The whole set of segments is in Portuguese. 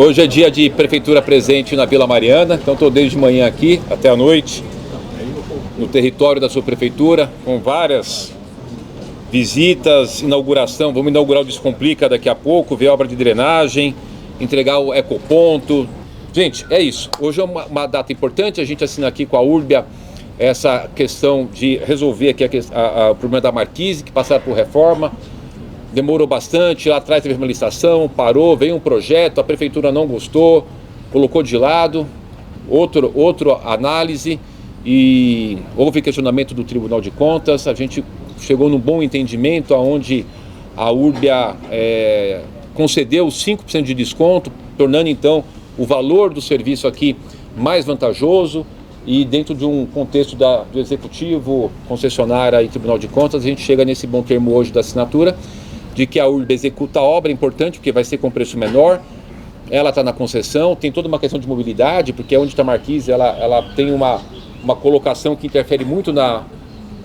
Hoje é dia de prefeitura presente na Vila Mariana, então estou desde manhã aqui até a noite no território da sua prefeitura, com várias visitas, inauguração. Vamos inaugurar o Descomplica daqui a pouco, ver a obra de drenagem, entregar o ecoponto. Gente, é isso. Hoje é uma data importante, a gente assina aqui com a Urbia essa questão de resolver aqui o problema da Marquise, que passaram por reforma. Demorou bastante, lá atrás teve uma licitação, parou, veio um projeto, a prefeitura não gostou, colocou de lado, outra análise e houve questionamento do Tribunal de Contas. A gente chegou num bom entendimento onde a Urbia concedeu 5% de desconto, tornando então o valor do serviço aqui mais vantajoso e dentro de um contexto do Executivo, concessionária e Tribunal de Contas, a gente chega nesse bom termo hoje da assinatura, de que a Urbia executa a obra, importante, porque vai ser com preço menor, ela está na concessão, tem toda uma questão de mobilidade, porque onde está a Marquise, ela tem uma colocação que interfere muito na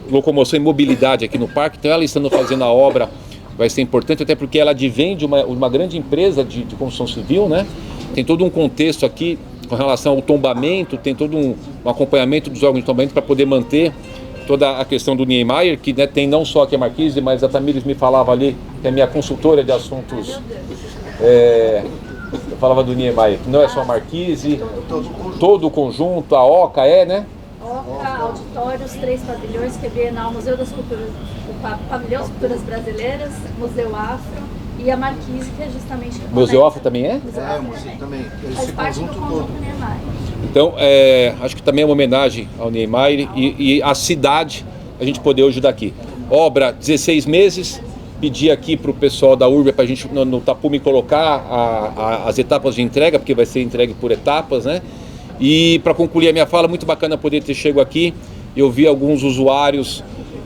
locomoção e mobilidade aqui no parque, então ela estando fazendo a obra vai ser importante, até porque ela advém de uma grande empresa de construção civil, né? Tem todo um contexto aqui com relação ao tombamento, tem todo um acompanhamento dos órgãos de tombamento para poder manter toda a questão do Niemeyer, que né, tem não só aqui a Marquise, mas a Tamires me falava ali, que é minha consultora de assuntos, eu falava do Niemeyer, que não é só a Marquise, todo o conjunto, a OCA né? OCA, auditórios, 3 pavilhões, que é Bienal, Museu das Culturas, o Pavilhão das Culturas Brasileiras, Museu Afro e a Marquise, que é justamente... O Museu Afro também é? Museu Museu também. Faz parte do conjunto Niemeyer. Então, acho que também é uma homenagem ao Niemeyer e à cidade, a gente poder hoje daqui. Obra, 16 meses, pedi aqui para o pessoal da Urbia para a gente no tapume colocar as etapas de entrega, porque vai ser entregue por etapas, né? E para concluir a minha fala, muito bacana poder ter chego aqui, eu vi alguns usuários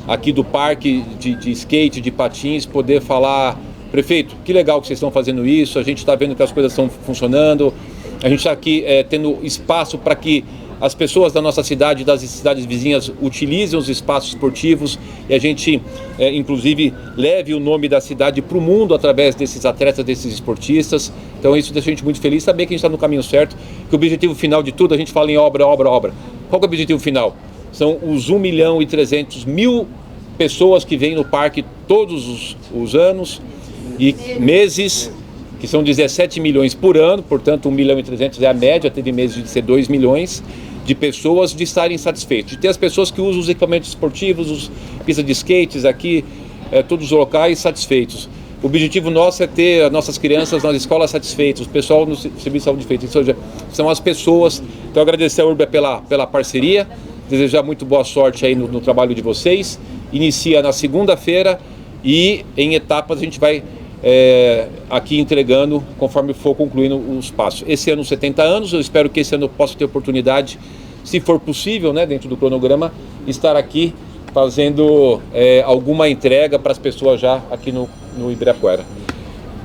aqui do parque de skate, de patins, poder falar, prefeito, que legal que vocês estão fazendo isso, a gente está vendo que as coisas estão funcionando. A gente está aqui tendo espaço para que as pessoas da nossa cidade e das cidades vizinhas utilizem os espaços esportivos e a gente, inclusive, leve o nome da cidade para o mundo através desses atletas, desses esportistas. Então isso deixa a gente muito feliz, saber que a gente está no caminho certo, que o objetivo final de tudo, a gente fala em obra. Qual que é o objetivo final? São os 1.300.000 pessoas que vêm no parque todos os anos e meses, que são 17 milhões por ano, portanto 1.300.000 é a média, teve meses de ser 2 milhões de pessoas de estarem satisfeitos, de ter as pessoas que usam os equipamentos esportivos, os pistas de skates aqui, todos os locais satisfeitos. O objetivo nosso é ter as nossas crianças nas escolas satisfeitas, o pessoal no serviço de saúde feito, ou seja, são as pessoas. Então agradecer a Urbia pela parceria, desejar muito boa sorte aí no trabalho de vocês. Inicia na segunda-feira e em etapas a gente vai aqui entregando conforme for concluindo os passos. Esse ano 70 anos, eu espero que esse ano eu possa ter oportunidade, se for possível, né, dentro do cronograma, estar aqui fazendo alguma entrega para as pessoas já aqui no Ibirapuera.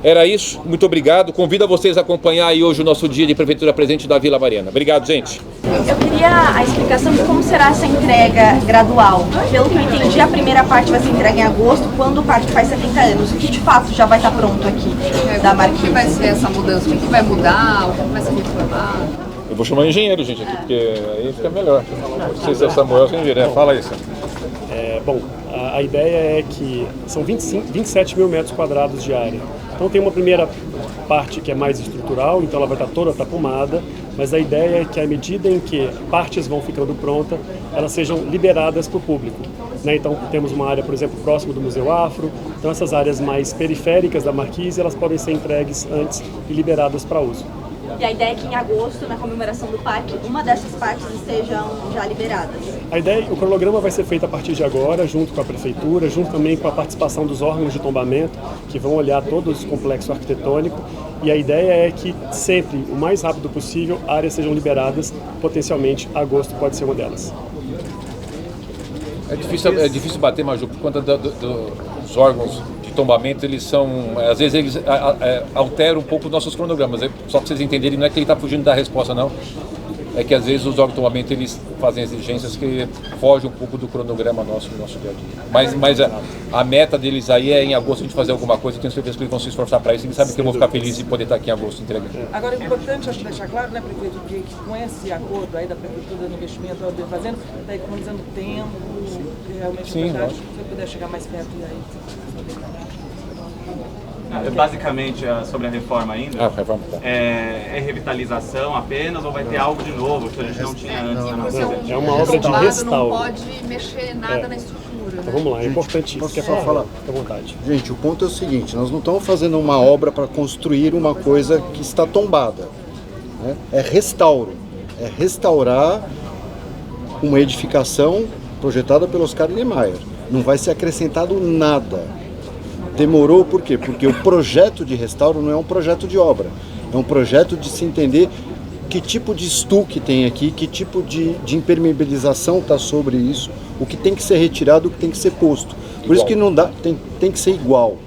Era isso, muito obrigado. Convido a vocês a acompanhar aí hoje o nosso dia de Prefeitura Presente da Vila Mariana. Obrigado, gente. Eu queria a explicação de como será essa entrega gradual. Pelo que eu entendi, a primeira parte vai ser entregue em agosto, quando o parque faz 70 anos. O que de fato já vai estar pronto aqui da Marquise? O que vai ser essa mudança? O que vai mudar? O que vai ser reformado? Eu vou chamar o engenheiro, gente, aqui, porque aí fica melhor. Não sei se é Samuel ou se é engenheiro. Fala isso. Bom, a ideia é que são 27 mil metros quadrados de área. Então tem uma primeira parte que é mais estrutural, então ela vai estar toda tapumada, mas a ideia é que à medida em que partes vão ficando prontas, elas sejam liberadas para o público. Então temos uma área, por exemplo, próximo do Museu Afro, então essas áreas mais periféricas da Marquise, elas podem ser entregues antes e liberadas para uso. E a ideia é que em agosto, na comemoração do parque, uma dessas partes estejam já liberadas. A ideia, o cronograma vai ser feito a partir de agora, junto com a prefeitura, junto também com a participação dos órgãos de tombamento, que vão olhar todo esse complexo arquitetônico. E a ideia é que sempre, o mais rápido possível, áreas sejam liberadas, potencialmente agosto pode ser uma delas. É difícil bater, Maju, por conta dos órgãos de tombamento, eles são, às vezes eles alteram um pouco os nossos cronogramas, só para vocês entenderem, não é que ele está fugindo da resposta, não. é que às vezes os órgãos de tombamento eles fazem exigências que fogem um pouco do cronograma nosso do nosso dia a dia. Mas a meta deles aí é em agosto a gente fazer alguma coisa, eu tenho certeza que eles vão se esforçar para isso, eles sabem que eu vou ficar feliz de poder estar aqui em agosto entregando. Agora é importante acho deixar claro, né, prefeito, que com esse acordo aí da Prefeitura no investimento da Urbia fazendo, está economizando tempo, realmente Sim, é verdade, lógico. se eu puder chegar mais perto e aí. Basicamente, sobre a reforma ainda, Reforma, tá. é revitalização apenas ou vai ter algo de novo que a gente não tinha antes na nossa Porque É uma obra de tombado restauro. não pode mexer nada na estrutura, Então né? vamos lá, é importantíssimo. posso Quer só falar? Fica à vontade. Gente, o ponto é o seguinte, nós não estamos fazendo uma obra para construir uma coisa que está tombada, né? É restauro, é restaurar uma edificação projetada pelo Oscar Niemeyer. Não vai ser acrescentado nada. Demorou por quê? Porque o projeto de restauro não é um projeto de obra, é um projeto de se entender que tipo de estuque tem aqui, que tipo de impermeabilização está sobre isso, o que tem que ser retirado, o que tem que ser posto. Por isso que não dá, tem que ser igual,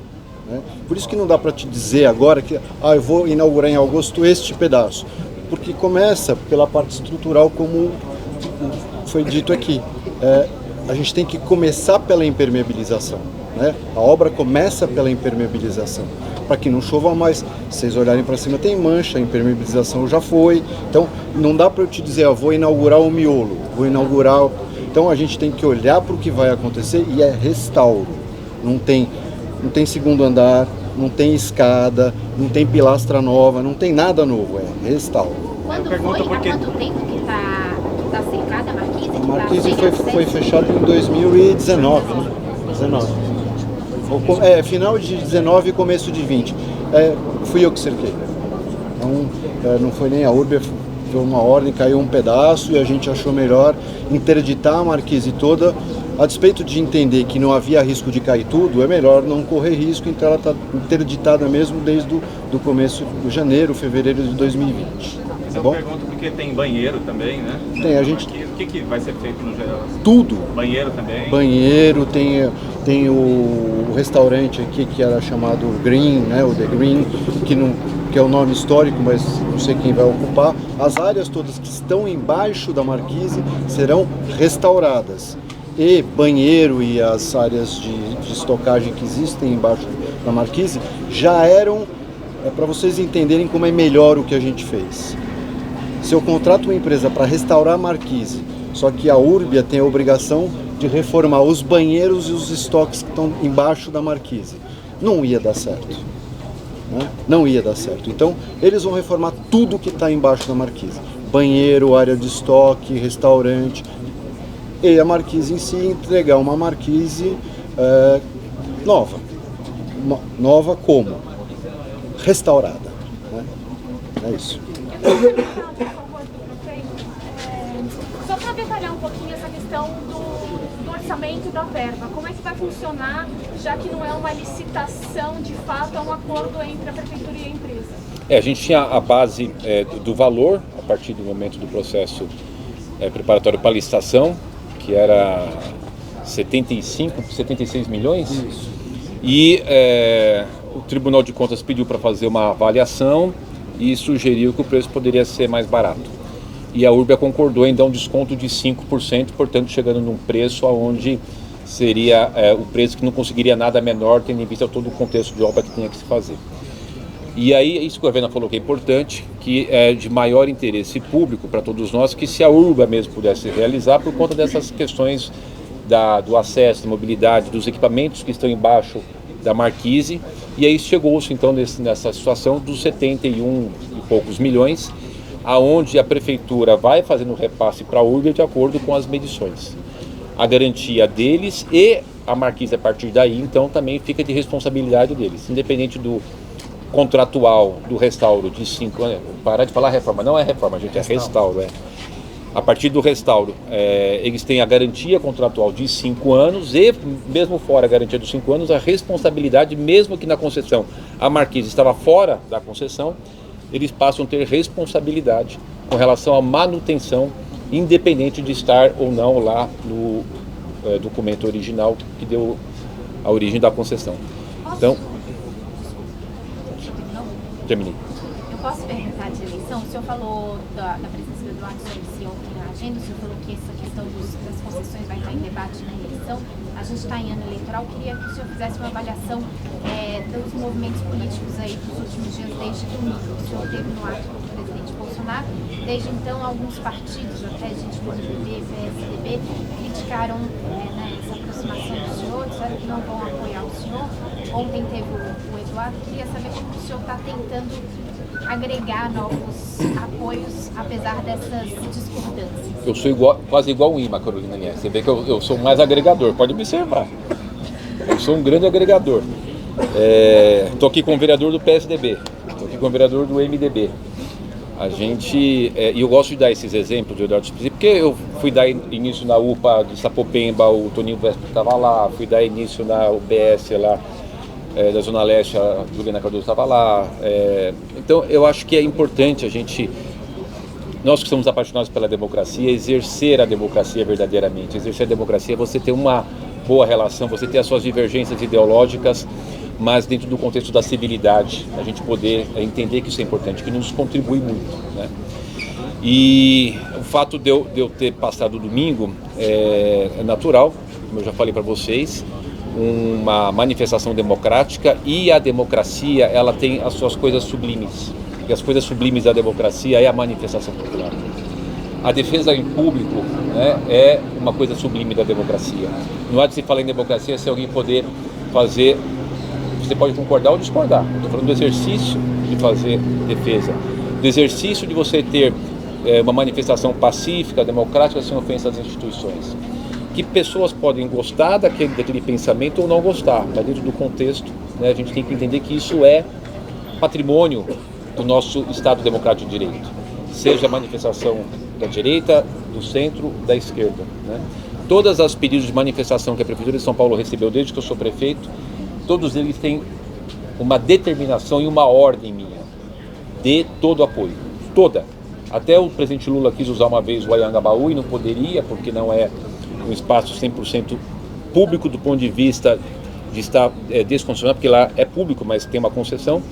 né? Por isso que não dá para te dizer agora que eu vou inaugurar em agosto este pedaço, porque começa pela parte estrutural, como foi dito aqui. A gente tem que começar pela impermeabilização, né? A obra começa pela impermeabilização, para que não chova mais. Se vocês olharem para cima tem mancha, a impermeabilização já foi. Então não dá para eu te dizer, vou inaugurar o miolo, vou inaugurar. Então a gente tem que olhar para o que vai acontecer e é restauro. Não tem segundo andar, não tem escada, não tem pilastra nova, não tem nada novo, é restauro. Quando foi? Há quanto tempo que está secada a marquise? A marquise foi fechada em 2019, né? 19. Final de 19 e começo de 20. Fui eu que cerquei. Então, não foi nem a Urbia, foi uma ordem, caiu um pedaço e a gente achou melhor interditar a marquise toda. A despeito de entender que não havia risco de cair tudo, é melhor não correr risco, então ela está interditada mesmo desde o começo de janeiro, fevereiro de 2020. Eu pergunto porque tem banheiro também, né? Tem, a gente... O que vai ser feito no geral? Tudo. Banheiro também? Banheiro, tem o restaurante aqui que era chamado Green, né? O The Green, que é o nome histórico, mas não sei quem vai ocupar. As áreas todas que estão embaixo da marquise serão restauradas. E banheiro e as áreas de estocagem que existem embaixo da marquise já eram, para vocês entenderem como é melhor o que a gente fez. Se eu contrato uma empresa para restaurar a marquise, só que a Urbia tem a obrigação de reformar os banheiros e os estoques que estão embaixo da marquise, não ia dar certo, né? Não ia dar certo. Então, eles vão reformar tudo que está embaixo da marquise. Banheiro, área de estoque, restaurante. E a marquise em si entregar uma marquise nova. Nova como? Restaurada, né? É isso. Só para detalhar um pouquinho essa questão do orçamento e da verba, como é que vai funcionar, já que não é uma licitação, de fato, é um acordo entre a Prefeitura e a empresa? A gente tinha a base do valor, a partir do momento do processo preparatório para a licitação, que era 76 milhões. Isso. E o Tribunal de Contas pediu para fazer uma avaliação e sugeriu que o preço poderia ser mais barato. E a Urbia concordou em dar um desconto de 5%, portanto chegando num preço onde seria o preço que não conseguiria nada menor, tendo em vista todo o contexto de obra que tinha que se fazer. E aí, isso que a Verena falou que é importante, que é de maior interesse público para todos nós, que se a Urbia mesmo pudesse realizar, por conta dessas questões do acesso, da mobilidade, dos equipamentos que estão embaixo da marquise. E aí chegou-se então nessa situação dos 71 e poucos milhões, aonde a Prefeitura vai fazendo repasse para a Urbia de acordo com as medições. A garantia deles e a marquise a partir daí, então, também fica de responsabilidade deles, independente do contratual do restauro de 5 anos, parar de falar reforma, não é reforma, gente, é restauro. A partir do restauro, eles têm a garantia contratual de 5 anos e, mesmo fora a garantia dos 5 anos, a responsabilidade, mesmo que na concessão a marquise estava fora da concessão, eles passam a ter responsabilidade com relação à manutenção, independente de estar ou não lá no documento original que deu a origem da concessão. Então, terminei. Eu Posso perguntar de eleição? O senhor falou da presença do Eduardo sobre ontem na agenda, o senhor falou que essa questão das concessões vai estar em debate na eleição. A gente está em ano eleitoral, queria que o senhor fizesse uma avaliação dos movimentos políticos aí dos últimos dias desde domingo. O senhor teve no ato do presidente Bolsonaro. Desde então, alguns partidos, até gente do MDB, PSDB, criticaram essa aproximação do senhor, disseram que não vão apoiar o senhor. Ontem teve o Eduardo. Queria saber como o senhor está tentando agregar novos apoios, apesar dessas discordâncias. Eu sou quase igual o IMA, Carolina Nies. Você vê que eu sou mais agregador, pode observar. Eu sou um grande agregador. Estou aqui com o vereador do PSDB, estou aqui com o vereador do MDB. A gente, e eu gosto de dar esses exemplos de Eduardo, porque eu fui dar início na UPA de Sapopemba, o Toninho Vespo estava lá, fui dar início na UBS lá, da Zona Leste, a Juliana Cardoso estava lá. Então eu acho que é importante a gente, nós que somos apaixonados pela democracia, exercer a democracia verdadeiramente. Exercer a democracia é você ter uma boa relação, você ter as suas divergências ideológicas, mas dentro do contexto da civilidade, a gente poder entender que isso é importante, que nos contribui muito, né? E o fato de eu ter passado o domingo é natural, como eu já falei para vocês, uma manifestação democrática, e a democracia, ela tem as suas coisas sublimes, e as coisas sublimes da democracia é a manifestação popular. A defesa em público, né, é uma coisa sublime da democracia. Não há de se falar em democracia se alguém poder fazer, você pode concordar ou discordar, estou falando do exercício de fazer defesa, do exercício de você ter uma manifestação pacífica, democrática, sem ofensa às instituições. Que pessoas podem gostar daquele pensamento ou não gostar, mas dentro do contexto, né, a gente tem que entender que isso é patrimônio do nosso Estado Democrático de Direito, seja a manifestação da direita, do centro, da esquerda, né? Todas as pedidos de manifestação que a Prefeitura de São Paulo recebeu desde que eu sou prefeito, todos eles têm uma determinação e uma ordem minha de todo apoio, toda. Até o presidente Lula quis usar uma vez o Anhangabaú e não poderia, porque não é um espaço 100% público do ponto de vista de estar desconcessionado, porque lá é público, mas tem uma concessão.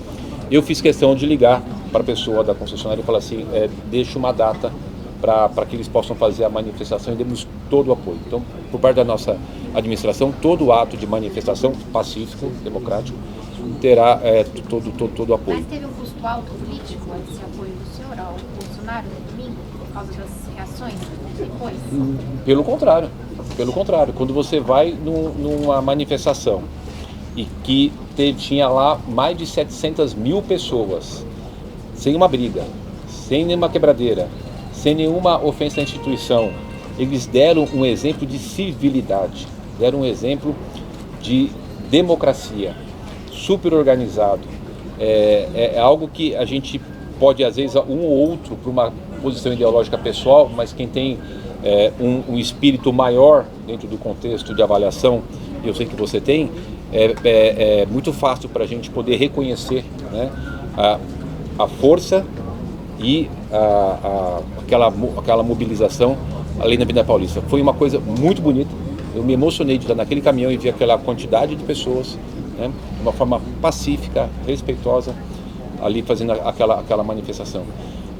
Eu fiz questão de ligar para a pessoa da concessionária e falar assim, deixa uma data para que eles possam fazer a manifestação e demos todo o apoio. Então, por parte da nossa administração, todo ato de manifestação pacífico, democrático, terá todo o apoio. Mas teve um custo alto político esse apoio do senhor ao Bolsonaro no domingo, por causa das reações depois? Pelo contrário, quando você vai numa manifestação e que tinha lá mais de 700 mil pessoas, sem uma briga, sem nenhuma quebradeira, sem nenhuma ofensa à instituição, eles deram um exemplo de civilidade, deram um exemplo de democracia, super organizado. É algo que a gente pode, às vezes, um ou outro, por uma posição ideológica pessoal, mas quem tem um espírito maior dentro do contexto de avaliação, eu sei que você tem, é muito fácil para a gente poder reconhecer, né, a força e aquela mobilização ali na Avenida Paulista. Foi uma coisa muito bonita. Eu me emocionei de estar naquele caminhão e ver aquela quantidade de pessoas, né, de uma forma pacífica, respeitosa, ali fazendo aquela manifestação.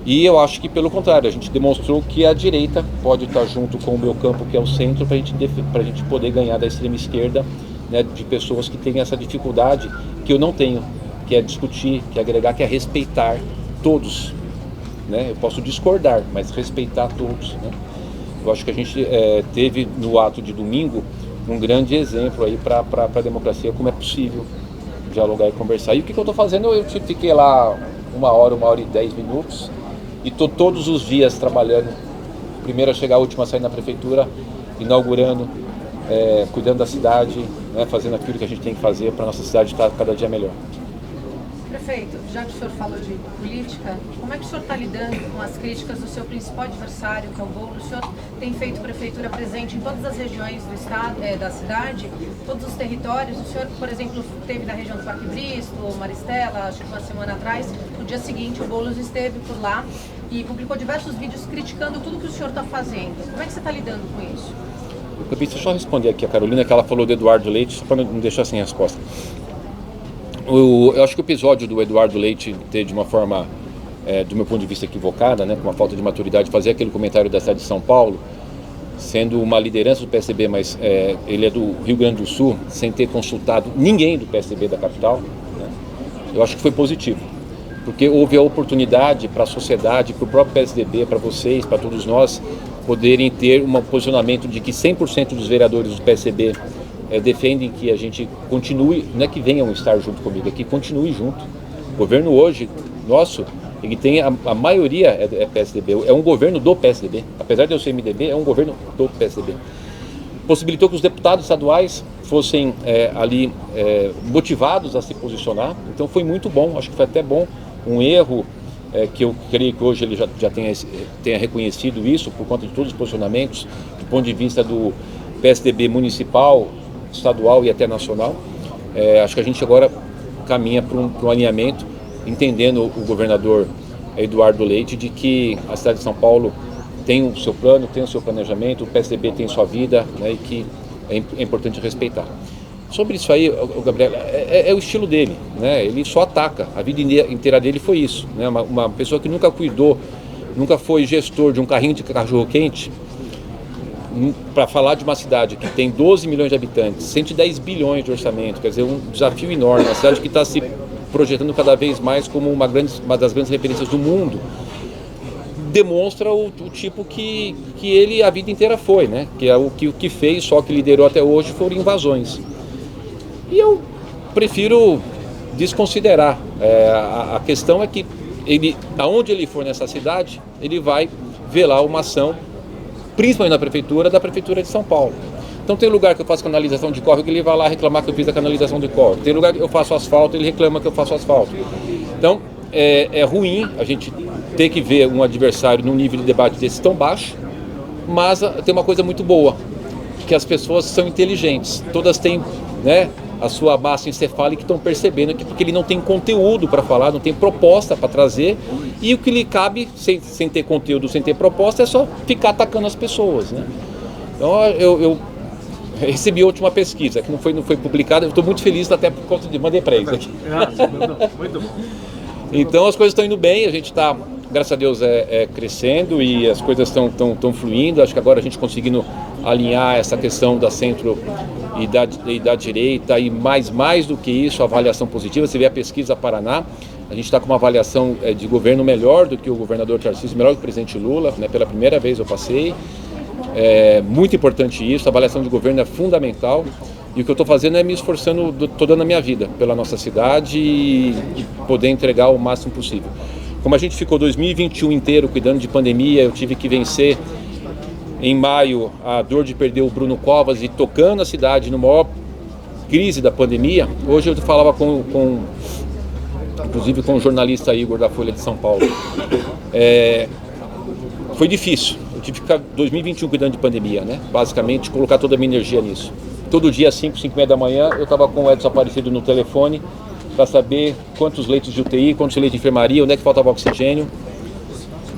E eu acho que, pelo contrário, a gente demonstrou que a direita pode estar junto com o meu campo, que é o centro, para a gente poder ganhar da extrema esquerda, né, de pessoas que têm essa dificuldade que eu não tenho, que é discutir, que é agregar, que é respeitar todos, né? Eu posso discordar, mas respeitar todos, né? Eu acho que a gente teve no ato de domingo um grande exemplo aí para a democracia, como é possível dialogar e conversar. E o que eu estou fazendo? Eu fiquei lá 1 hora e 10 minutos e estou todos os dias trabalhando, primeiro a chegar, a última a sair na prefeitura, inaugurando, cuidando da cidade, né, fazendo aquilo que a gente tem que fazer para a nossa cidade estar cada dia melhor. Prefeito, já que o senhor falou de política, como é que o senhor está lidando com as críticas do seu principal adversário, que é o Boulos? O senhor tem feito prefeitura presente em todas as regiões do estado, da cidade, todos os territórios. O senhor, por exemplo, esteve na região do Parque Bristol, Maristela, acho que uma semana atrás. No dia seguinte, o Boulos esteve por lá e publicou diversos vídeos criticando tudo que o senhor está fazendo. Como é que você está lidando com isso? Deixa eu só responder aqui a Carolina, que ela falou do Eduardo Leite, só para não deixar sem resposta. Eu acho que o episódio do Eduardo Leite ter, de uma forma do meu ponto de vista equivocada, né, com uma falta de maturidade, fazer aquele comentário da cidade de São Paulo, sendo uma liderança do PSDB, mas ele é do Rio Grande do Sul, sem ter consultado ninguém do PSDB da capital, né, eu acho que foi positivo, porque houve a oportunidade para a sociedade, para o próprio PSDB, para vocês, para todos nós, poderem ter um posicionamento de que 100% dos vereadores do PSDB defendem que a gente continue, não é que venham estar junto comigo, é que continue junto. O governo hoje, nosso, ele tem a maioria é PSDB, é um governo do PSDB, apesar de eu ser MDB, é um governo do PSDB. Possibilitou que os deputados estaduais fossem ali motivados a se posicionar, então foi muito bom, acho que foi até bom, um erro que eu creio que hoje ele já tenha reconhecido isso, por conta de todos os posicionamentos, do ponto de vista do PSDB municipal, estadual e até nacional. Acho que a gente agora caminha para um alinhamento, entendendo o governador Eduardo Leite de que a cidade de São Paulo tem o seu plano, tem o seu planejamento, o PSDB tem sua vida, né, e que é importante respeitar. Sobre isso aí, o Gabriel, é o estilo dele, né? Ele só ataca, a vida inteira dele foi isso, né? Uma pessoa que nunca cuidou, nunca foi gestor de um carrinho de cachorro-quente, para falar de uma cidade que tem 12 milhões de habitantes, 110 bilhões de orçamento, quer dizer, um desafio enorme, uma cidade que está se projetando cada vez mais como uma das grandes referências do mundo, demonstra o tipo que ele a vida inteira foi, né? Que é o que fez, só que liderou até hoje foram invasões. E eu prefiro desconsiderar. A questão é que aonde ele for nessa cidade, ele vai ver lá uma ação, principalmente da Prefeitura de São Paulo. Então tem lugar que eu faço canalização de córrego, ele vai lá reclamar que eu fiz a canalização de córrego. Tem lugar que eu faço asfalto, ele reclama que eu faço asfalto. Então é ruim a gente ter que ver um adversário num nível de debate desse tão baixo, mas tem uma coisa muito boa, que as pessoas são inteligentes, todas têm, né, a sua massa encefálica, que estão percebendo que porque ele não tem conteúdo para falar, não tem proposta para trazer, e o que lhe cabe, sem ter conteúdo, sem ter proposta, é só ficar atacando as pessoas, né? Então eu recebi a última pesquisa, que não foi publicada, eu estou muito feliz até por conta de... Mandei para eles aqui. Muito bom. Então as coisas estão indo bem, a gente está, graças a Deus, crescendo e as coisas estão fluindo. Acho que agora a gente conseguindo alinhar essa questão da centro e da direita e mais do que isso, a avaliação positiva. Você vê a pesquisa Paraná, a gente está com uma avaliação de governo melhor do que o governador Tarcísio, melhor que o presidente Lula, né? Pela primeira vez eu passei. É muito importante isso, a avaliação de governo é fundamental. E o que eu estou fazendo é me esforçando toda a minha vida pela nossa cidade e poder entregar o máximo possível. Como a gente ficou 2021 inteiro cuidando de pandemia, eu tive que vencer em maio a dor de perder o Bruno Covas e tocando a cidade no maior crise da pandemia. Hoje eu falava inclusive com o jornalista Igor da Folha de São Paulo. Foi difícil, eu tive que ficar 2021 cuidando de pandemia, né? Basicamente colocar toda a minha energia nisso. Todo dia, 5h30 da manhã, eu estava com o Edson Aparecido no telefone para saber quantos leitos de UTI, quantos leitos de enfermaria, onde é que faltava oxigênio.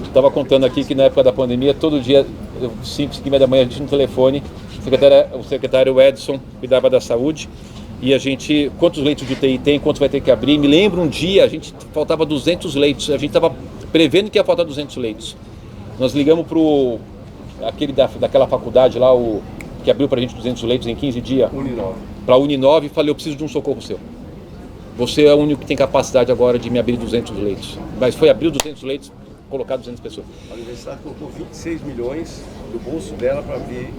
Estava contando aqui que na época da pandemia, todo dia, 5h30 da manhã, a gente no telefone, o secretário Edson cuidava da saúde, e a gente, quantos leitos de UTI tem, quantos vai ter que abrir. Me lembro um dia, faltava 200 leitos, a gente estava prevendo que ia faltar 200 leitos. Nós ligamos para aquele daquela faculdade lá, que abriu para a gente 200 leitos em 15 dias, para a Uninove, e falei, eu preciso de um socorro seu. Você é o único que tem capacidade agora de me abrir 200 leitos. Mas foi abrir 200 leitos, colocar 200 pessoas. A universidade colocou 26 milhões do bolso dela para abrir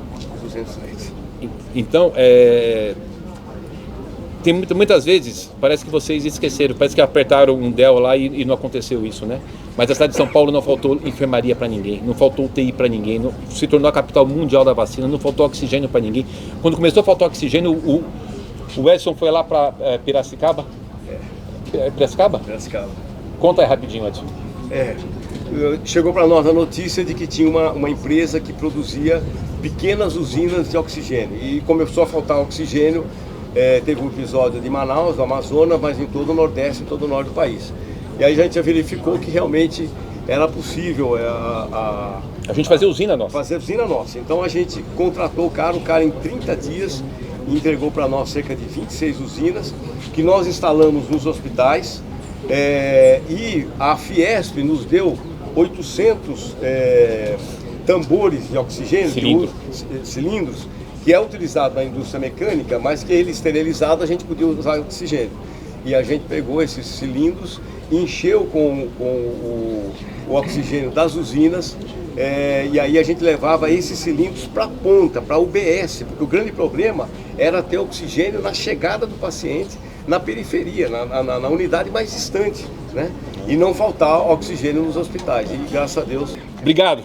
200 leitos. Então, tem muitas vezes, parece que vocês esqueceram, parece que apertaram um del lá e não aconteceu isso, né? Mas a cidade de São Paulo não faltou enfermaria para ninguém, não faltou UTI para ninguém, se tornou a capital mundial da vacina, não faltou oxigênio para ninguém. Quando começou a faltar oxigênio, o Edson foi lá para Piracicaba. Piracicaba? Piracicaba. Conta aí rapidinho, Edson. Chegou para nós a notícia de que tinha uma empresa que produzia pequenas usinas de oxigênio e começou a faltar oxigênio. Teve um episódio de Manaus, do Amazonas, mas em todo o Nordeste, em todo o Norte do país. E aí a gente verificou que realmente era possível a gente fazer usina nossa. Fazer usina nossa. Então a gente contratou o cara em 30 dias entregou para nós cerca de 26 usinas que nós instalamos nos hospitais E a Fiesp nos deu 800 tambores de oxigênio, cilindros, que é utilizado na indústria mecânica, mas que ele esterilizado a gente podia usar oxigênio. E a gente pegou esses cilindros, encheu com o oxigênio das usinas, e aí a gente levava esses cilindros para a ponta, para a UBS, porque o grande problema era ter oxigênio na chegada do paciente, na periferia, na unidade mais distante, né? E não faltar oxigênio nos hospitais. E graças a Deus. Obrigado.